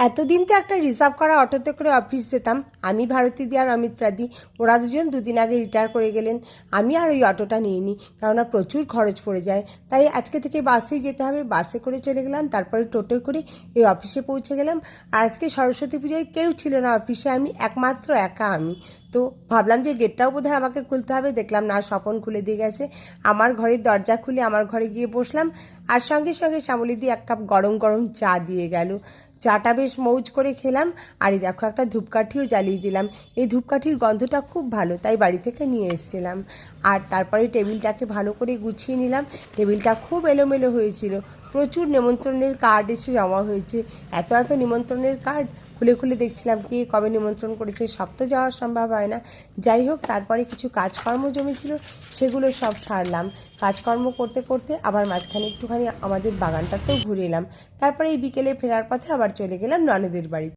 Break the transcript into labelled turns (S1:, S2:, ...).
S1: এতদিন তো একটা রিজার্ভ করা অটোতে করে অফিস যেতাম। আমি, ভারতীদি আর অমিত্রাদি, ওরা দুজন দুদিন আগে রিটায়ার করে গেলেন। আমি আর ওই অটোটা নিইনি, কেননা প্রচুর খরচ পড়ে যায়। তাই আজকে থেকে বাসেই যেতে হবে। বাসে করে চলে গেলাম, তারপরে টোটোয় করে এই অফিসে পৌঁছে গেলাম। আর আজকে সরস্বতী পুজোয় কেউ ছিল না অফিসে, আমি একমাত্র একা আমি। তো ভাবলাম যে গেটটাও বোধহয় আমাকে খুলতে হবে, দেখলাম না, স্বপন খুলে দিয়ে গেছে। আমার ঘরের দরজা খুলে আমার ঘরে গিয়ে বসলাম, আর সঙ্গে সঙ্গে শ্যামলীদি এক কাপ গরম গরম চা দিয়ে গেল। চাটা বেশ মৌজ করে খেলাম। আর এই দেখো, একটা ধূপকাঠিও জ্বালিয়ে দিলাম। এই ধূপকাঠির গন্ধটা খুব ভালো, তাই বাড়ি থেকে নিয়ে এসেছিলাম। আর তারপরে টেবিলটাকে ভালো করে গুছিয়ে নিলাম। টেবিলটা খুব এলোমেলো হয়েছিল, প্রচুর নিমন্ত্রণের কার্ড এসে জমা হয়েছে। এত এত নিমন্ত্রণের কার্ড খুলে খুলে দেখছিলাম কে কবে নিমন্ত্রণ করেছে, সব তো যাওয়া সম্ভব হয় না। যাই হোক, তারপরে কিছু কাজকর্ম জমেছিল, সেগুলো সব সারলাম। কাজকর্ম করতে করতে আবার মাঝখানে একটুখানি আমাদের বাগানটাতেও ঘুরে এলাম। তারপরে এই বিকেলে ফেরার পথে আবার চলে গেলাম ননদের বাড়িতে।